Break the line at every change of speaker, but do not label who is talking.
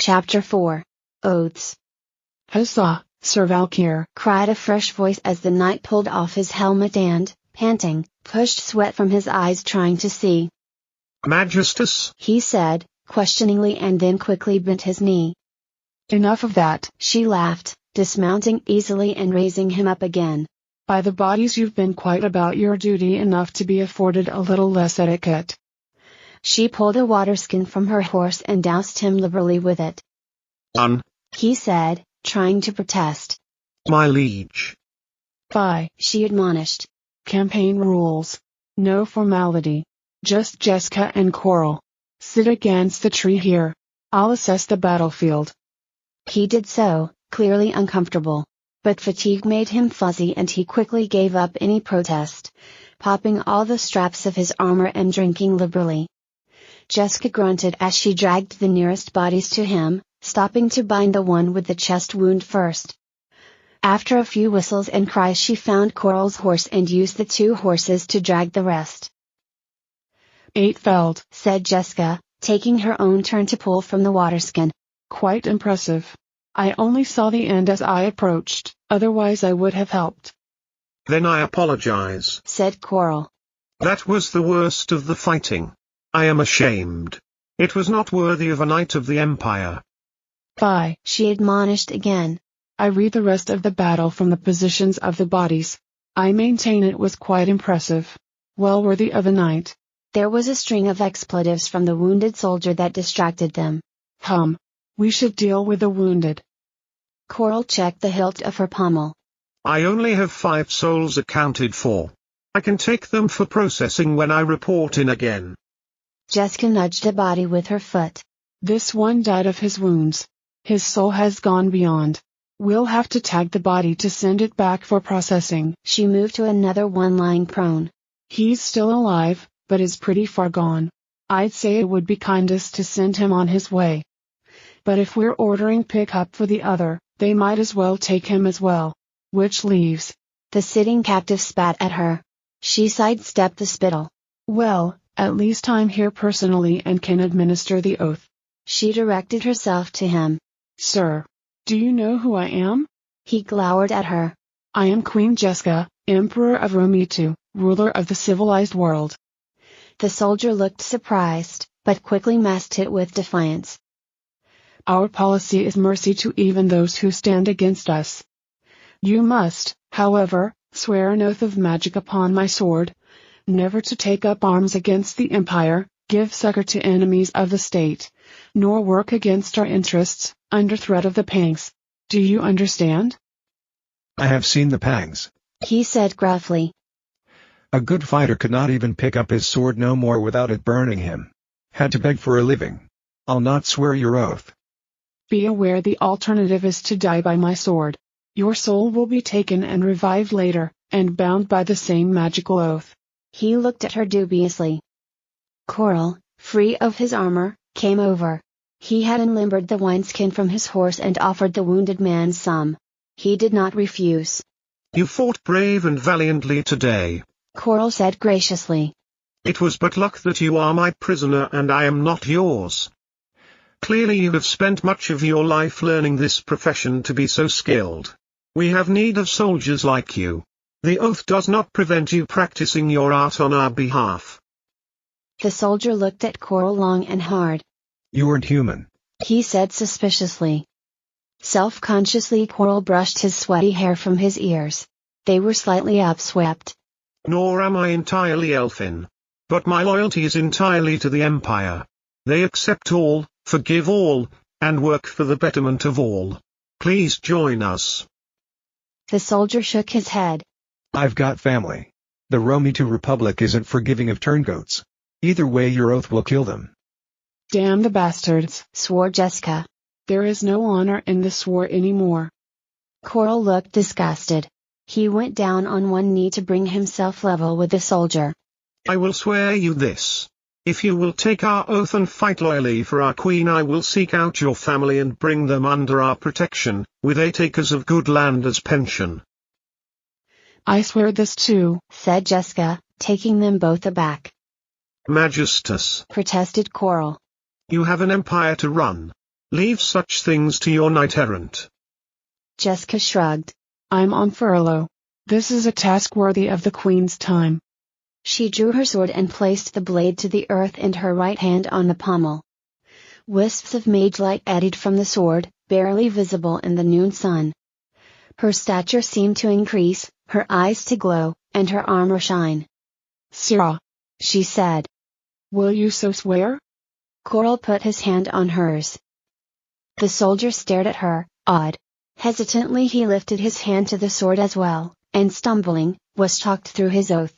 Chapter 4. Oaths.
Huzzah, Sir Valkyr!
Cried a fresh voice as the knight pulled off his helmet and, panting, pushed sweat from his eyes trying to see.
Majestus?
He said, questioningly, and then quickly bent his knee.
Enough of that,
She laughed, dismounting easily and raising him up again.
by the bodies, you've been quite about your duty enough to be afforded a little less etiquette.
She pulled a waterskin from her horse and doused him liberally with it. He said, trying to protest.
My liege.
Fie,
She admonished.
campaign rules. No formality. Just Jesca and Coral. Sit against the tree here. I'll assess the battlefield.
He did so, clearly uncomfortable. But fatigue made him fuzzy and he quickly gave up any protest, popping all the straps of his armor and drinking liberally. Jesca grunted as she dragged the nearest bodies to him, stopping to bind the one with the chest wound first. After a few whistles and cries, she found Coral's horse and used the two horses to drag the rest.
Eightfeld,
Said Jesca, taking her own turn to pull from the waterskin.
quite impressive. I only saw the end as I approached, otherwise I would have helped.
Then I apologize.
Said Coral.
That was the worst of the fighting. I am ashamed. It was not worthy of a knight of the Empire.
Fie,
She admonished again.
I read the rest of the battle from the positions of the bodies. I maintain it was quite impressive. Well worthy of a knight.
There was a string of expletives from the wounded soldier that distracted them.
We should deal with the wounded.
Coral checked the hilt of her pommel.
I only have 5 souls accounted for. I can take them for processing when I report in again.
Jesca nudged a body with her foot.
This one died of his wounds. His soul has gone beyond. We'll have to tag the body to send it back for processing.
She moved to another one lying prone.
He's still alive, but is pretty far gone. I'd say it would be kindest to send him on his way. But if we're ordering pickup for the other, they might as well take him as well. Which leaves.
The sitting captive spat at her. She sidestepped the spittle.
Well, at least I'm here personally and can administer the oath.
She directed herself to him.
Sir. Do you know who I am?
He glowered at her.
I am Queen Jesca, Emperor of Romitu, ruler of the civilized world.
The soldier looked surprised, but quickly masked it with defiance.
Our policy is mercy to even those who stand against us. You must, however, swear an oath of magic upon my sword, never to take up arms against the Empire, give succor to enemies of the state, nor work against our interests, under threat of the pangs. Do you understand?
I have seen the pangs.
He said gruffly.
A good fighter could not even pick up his sword no more without it burning him. Had to beg for a living. I'll not swear your oath.
Be aware the alternative is to die by my sword. Your soul will be taken and revived later, and bound by the same magical oath.
He looked at her dubiously. Coral, free of his armor, came over. He had unlimbered the wineskin from his horse and offered the wounded man some. He did not refuse.
You fought brave and valiantly today.
Coral said graciously.
It was but luck that you are my prisoner and I am not yours. Clearly you have spent much of your life learning this profession to be so skilled. We have need of soldiers like you. The oath does not prevent you practicing your art on our behalf.
The soldier looked at Coral long and hard.
You aren't human.
He said suspiciously. Self-consciously Coral brushed his sweaty hair from his ears. They were slightly upswept.
Nor am I entirely elfin. But my loyalty is entirely to the Empire. They accept all, forgive all, and work for the betterment of all. Please join us.
The soldier shook his head.
I've got family. The Romitu Republic isn't forgiving of turncoats. Either way your oath will kill them.
Damn the bastards,
Swore Jesca.
there is no honor in this war anymore.
Coral looked disgusted. He went down on one knee to bring himself level with the soldier.
I will swear you this. If you will take our oath and fight loyally for our queen, I will seek out your family and bring them under our protection, with 8 acres of good land as pension.
I swear this too,
said Jesca, taking them both aback.
Majestus,
Protested Coral.
you have an empire to run. Leave such things to your knight-errant.
Jesca shrugged.
I'm on furlough. This is a task worthy of the Queen's time.
She drew her sword and placed the blade to the earth and her right hand on the pommel. Wisps of mage light eddied from the sword, barely visible in the noon sun. Her stature seemed to increase, her eyes to glow, and her armor shine.
Sirrah,
she said.
Will you so swear?
Coral put his hand on hers. The soldier stared at her, awed. Hesitantly he lifted his hand to the sword as well, and stumbling, was talked through his oath.